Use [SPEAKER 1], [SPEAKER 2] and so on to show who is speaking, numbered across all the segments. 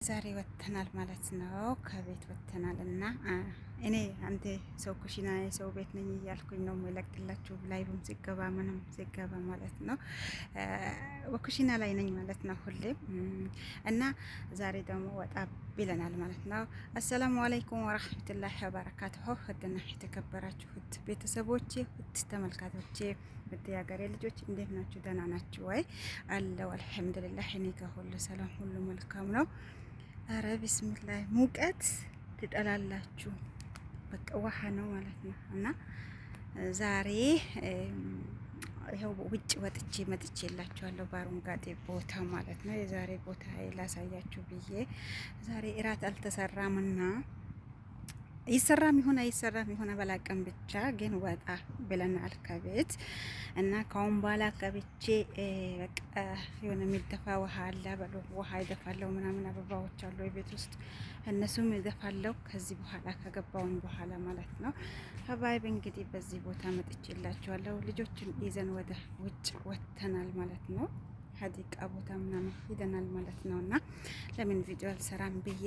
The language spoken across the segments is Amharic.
[SPEAKER 1] ዛሬ ወጥተናል ማለት ነው። ከቤት ወጥተናል እና እኔ አንተ ሰው ኩሽና የሰው ቤት ነኝ እያልኩኝ ነው የምለቅላችሁ። ላይቭም ሲገባ ምንም ሲገባ ማለት ነው በኩሽና ላይ ነኝ ማለት ነው ሁሌም። እና ዛሬ ደግሞ ወጣ ብለናል ማለት ነው። አሰላሙ አለይኩም ወራህመቱላሂ ወበረካቱሁ። ውድና የተከበራችሁ ውድ ቤተሰቦቼ፣ ውድ ተመልካቾቼ፣ ውድ የሀገሬ ልጆች እንዴት ናችሁ? ደህና ናችሁ ወይ? አለው አልሐምዱሊላህ። እኔ ጋር ሁሉ ሰላም፣ ሁሉ መልካም ነው። አረ ቢስሚላህ ሙቀት ትጠላላችሁ። በቃ ውሃ ነው ማለት ነው። እና ዛሬ ይኸው ውጭ ወጥቼ መጥቼላችኋለሁ በአረንጓዴ ቦታ ማለት ነው። የዛሬ ቦታ ላሳያችሁ ብዬ ዛሬ እራት አልተሰራምና ይሰራም ይሁን አይሰራም ይሁን በላቀም ብቻ ግን ወጣ ብለናል ከቤት እና ካሁን በኋላ ከብቼ በቃ የሆነ የሚደፋ ውሃ አለ በሉ ውሃ ይደፋለው ምናምን አበባዎች አሉ የቤት ውስጥ እነሱም ይደፋለው ከዚህ በኋላ ከገባውን በኋላ ማለት ነው። ሀባይብ እንግዲህ በዚህ ቦታ መጥቼላችኋለሁ። ልጆችን ይዘን ወደ ውጭ ወጥተናል ማለት ነው። ሀዲቃ ቦታ ምናምን ሄደናል ማለት ነውና ለምን ቪዲዮ አልሰራም ብዬ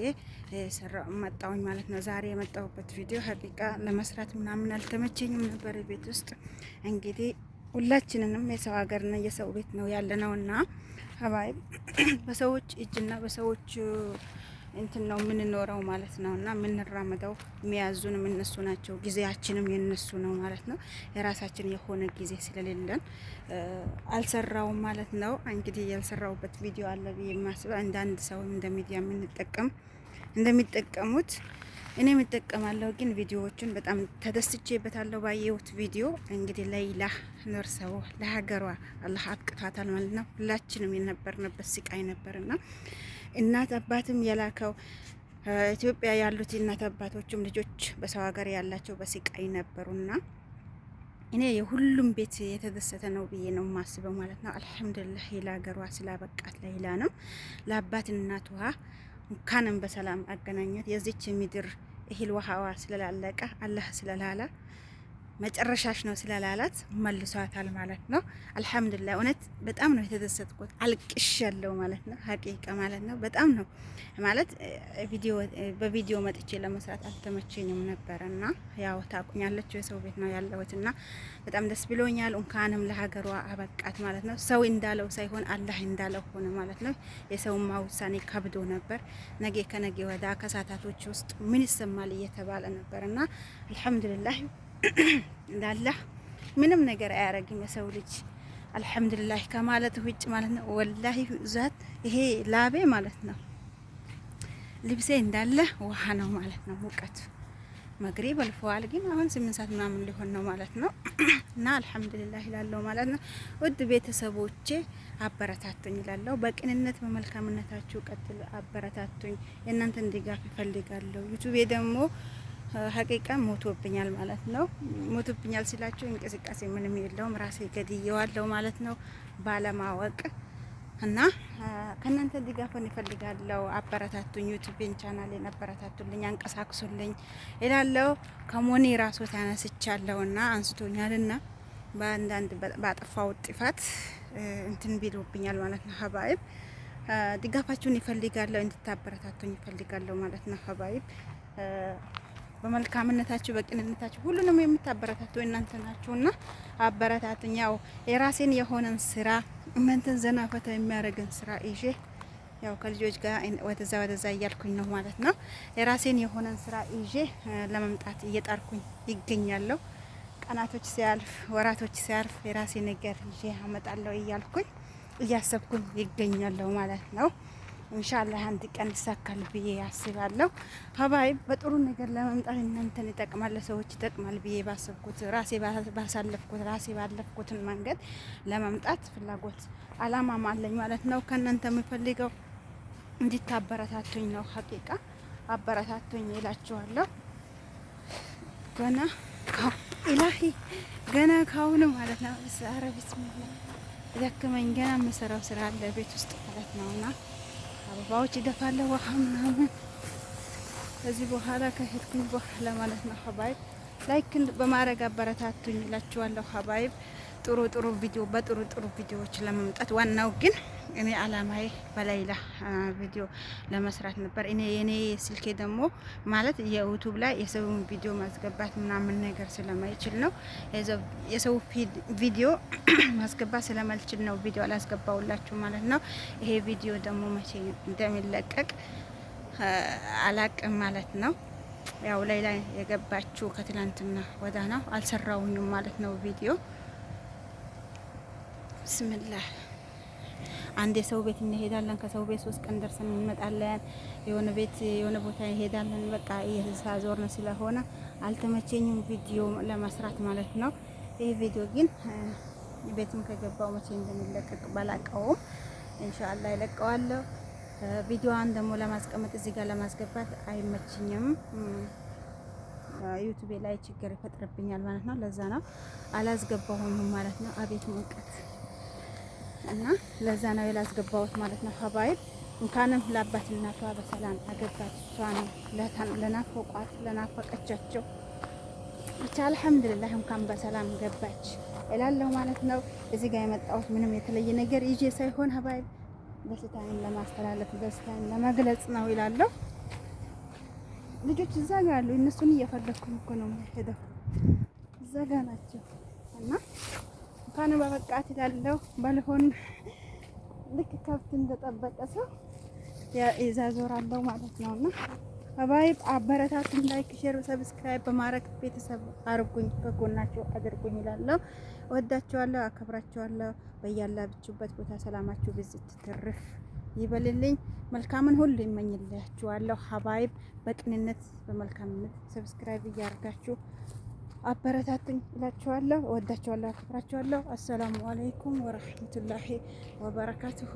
[SPEAKER 1] ሰራው መጣውኝ ማለት ነው። ዛሬ የመጣሁበት ቪዲዮ ሀዲቃ ለመስራት ምናምን አልተመቸኝም ነበር ቤት ውስጥ። እንግዲህ ሁላችንንም የሰው ሀገርና የሰው ቤት ነው ያለነውና ሀባይ በሰዎች እጅና በሰዎች እንትን ነው የምንኖረው ማለት ነውና የምንራመደው የሚያዙንም እነሱ ናቸው። ጊዜያችንም የነሱ ነው ማለት ነው። የራሳችን የሆነ ጊዜ ስለሌለን አልሰራውም ማለት ነው። እንግዲህ ያልሰራውበት ቪዲዮ አለ ብዬ የማስበው አንዳንድ ሰው እንደ ሚዲያ እንደሚጠቀሙት እኔም እጠቀማለሁ። ግን ቪዲዮዎችን በጣም ተደስቼበታለሁ ባየሁት ቪዲዮ። እንግዲህ ለይላ ነርሰው ለሀገሯ አላህ አብቅቷታል ማለት ነው። ሁላችንም የነበርንበት ስቃይ ነበርና እናት አባትም የላከው ኢትዮጵያ ያሉት እናት አባቶችም ልጆች በሰው ሀገር ያላቸው በስቃይ ነበሩና እኔ የሁሉም ቤት የተደሰተ ነው ብዬ ነው ማስበው ማለት ነው። አልሐምዱሊላህ ለሀገሯ ስላበቃት ለይላ ነው። ለአባት እናቷ እንኳንም በሰላም አገናኘት። የዚች ምድር እህል ውሃዋ ስለላለቀ አላህ ስለላላ መጨረሻሽ ነው ስለላላት መልሷታል ማለት ነው። አልሐምዱሊላህ እውነት በጣም ነው የተደሰትኩት። አልቅሻለሁ ማለት ነው። ሀቂቃ ማለት ነው። በጣም ነው ማለት በቪዲዮ መጥቼ ለመስራት አልተመቸኝም ነበርና ያው ታቁኛለች የሰው ቤት ነው ያለሁትና በጣም ደስ ብሎኛል። እንኳንም ለሀገሯ አበቃት ማለት ነው። ሰው እንዳለው ሳይሆን አላህ እንዳለው ሆነ ማለት ነው። የሰውማ ውሳኔ ከብዶ ነበር። ነገ ከነገ ወዳ ከሳታቶች ውስጥ ምን ይሰማል እየተባለ ነበርና አልሐምዱሊላህ ላላህ ምንም ነገር አያረግም የሰው ልጅ አልሐምዱሊላህ ከማለት ውጭ ማለት ነው። ወላሂ ዛት ይሄ ላቤ ማለት ነው ልብሴ እንዳለ ውሃ ነው ማለት ነው። ሙቀቱ መግሪብ አልፈዋል፣ ግን አሁን 8 ሰዓት ምናምን ሊሆን ነው ማለት ነው። እና አልሐምዱሊላህ ይላለው ማለት ነው። ውድ ቤተሰቦቼ አበረታቱኝ ይላለው። በቅንነት በመልካምነታችሁ ቀጥሉ፣ አበረታቱኝ። የእናንተን ድጋፍ ይፈልጋለሁ። ዩቲዩብ ደግሞ ሀቂቃ ሞቶብኛል ማለት ነው። ሞቶብኛል ሲላችሁ እንቅስቃሴ ምንም የለውም። ራሴ ገድየዋለሁ ማለት ነው ባለማወቅ እና ከእናንተ ድጋፍን ይፈልጋለሁ። አበረታቱኝ። ዩቲዩብን ቻናሌን አበረታቱልኝ፣ አንቀሳቅሱልኝ ይላለው። ከሞኒ ራሱ ታነስቻለሁና አንስቶኛልና በአንዳንድ ባጠፋው ጥፋት እንትን ቢሉብኛል ማለት ነው። ሀባይብ ድጋፋችሁን ይፈልጋለሁ፣ እንድታበረታቱኝ ይፈልጋለሁ ማለት ነው። ሀባይብ በመልካምነታችሁ በቅንነታችሁ ሁሉንም የምታበረታቱ እናንተ ናችሁና አበረታቱኝ። ያው የራሴን የሆነን ስራ እናንተን ዘና ፈታ የሚያደርገን ስራ ይዤ ያው ከልጆች ጋር ወደዛ እያልኩኝ ነው ማለት ነው። የራሴን የሆነን ስራ ይዤ ለመምጣት እየጣርኩኝ ይገኛለሁ። ቀናቶች ሲያልፍ ወራቶች ሲያልፍ የራሴ ነገር ይዤ አመጣለሁ እያልኩኝ እያሰብኩኝ ይገኛለሁ ማለት ነው። ኢንሻአላህ አንድ ቀን ይሳካል ብዬ ያስባለሁ። ሀባይ በጥሩ ነገር ለመምጣት እናንተን ይጠቅማል፣ ለሰዎች ይጠቅማል ብዬ ባሰብኩት ራሴ ባሳለፍኩት ራሴ ባለፍኩትን መንገድ ለመምጣት ፍላጎት አላማም አለኝ ማለት ነው። ከእናንተ የምፈልገው እንድታበረታቱኝ ነው። ሀቂቃ አበረታቱኝ ይላችኋለሁ። ገና ካሁኑ ማለት ነው። ኧረ ቢስሚላህ ደከመኝ። ገና የምሰራው ስራ አለ ቤት ውስጥ ማለት ነውና አበባዎች ይደፋለሁ ውሃ ምናምን ከዚህ በኋላ ከሄድኩኝ በኋላ ማለት ነው። ሀባይብ ላይክ በማድረግ አበረታቱኝ እላችኋለሁ። ሀባይብ ጥሩ ቪዲዮ በጥሩ ቪዲዮዎች ለመምጣት ዋናው ግን እኔ አላማዬ በሌላ ቪዲዮ ለመስራት ነበር። የኔ ስልኬ ደግሞ ማለት የዩቲዩብ ላይ የሰውን ቪዲዮ ማስገባት ምናምን ነገር ስለማይችል ነው። የሰው ቪዲዮ ማስገባት ስለማልችል ነው ቪዲዮ አላስገባውላችሁ ማለት ነው። ይሄ ቪዲዮ ደግሞ መቼ እንደሚለቀቅ አላቅም ማለት ነው። ያው ሌላ የገባችሁ ከትላንትና ወዳ ነው አልሰራውኝም ማለት ነው ቪዲዮ ብስምላህ አንድ የሰው ቤት እንሄዳለን። ከሰው ቤት 3 ቀን ደርሰን እንመጣለን። የሆነ ቤት የሆነ ቦታ እንሄዳለን። በቃ እየተሳዞርን ስለሆነ አልተመቸኝም ቪዲዮ ለመስራት ማለት ነው። ይሄ ቪዲዮ ግን ቤትም ከገባው መቼ እንደሚለቀቅ ባላቀውም ኢንሻአላህ ይለቀዋለሁ። ቪዲዮዋን ደግሞ ለማስቀመጥ እዚህ ጋር ለማስገባት አይመችኝም። ዩቲዩብ ላይ ችግር ይፈጥርብኛል ማለት ነው። ለዛ ነው አላስገባሁም ማለት ነው። አቤት ሙቀት እና ለዛ ነው ያላስገባሁት ማለት ነው። ሀባይብ እንኳንም ለአባት እናቷ በሰላም አገባች። እሷ ነው ለናፈቋት ለናፈቀቻቸው ብቻ አልሐምዱሊላህ እንኳን በሰላም ገባች እላለሁ ማለት ነው። እዚህ ጋር የመጣሁት ምንም የተለየ ነገር ይዤ ሳይሆን ሀባይብ ደስታዬን ለማስተላለፍ ደስታዬን ለመግለጽ ነው ይላለሁ። ልጆች እዛ ጋር አሉ። እነሱን እየፈለኩ እኮ ነው የምሄደው። እዛ ጋር ናቸው እና እንኳን በበቃት ይላለሁ። ባልሆን ልክ ከብት እንደጠበቀ ሰው ይዛዞራለሁ ማለት ነውና ሀባይብ አበረታቱን። ላይክ፣ ሼር፣ ሰብስክራይብ በማድረግ ቤተሰብ አርጉኝ፣ ከጎናቸው አድርጉኝ ይላለሁ። ወዳችኋለሁ፣ አከብራችኋለሁ። በያላችሁበት ቦታ ሰላማችሁ ብዝት ትርፍ ይበልልኝ። መልካምን ሁሉ ይመኝላችኋለሁ። ሀባይብ በቅንነት በመልካምነት ሰብስክራይብ እያደረጋችሁ አበረታቱኝ እላችኋለሁ። ወዳችኋለሁ፣ አከብራችኋለሁ። አሰላሙ አለይኩም ወራህመቱላሂ ወበረካቱሁ።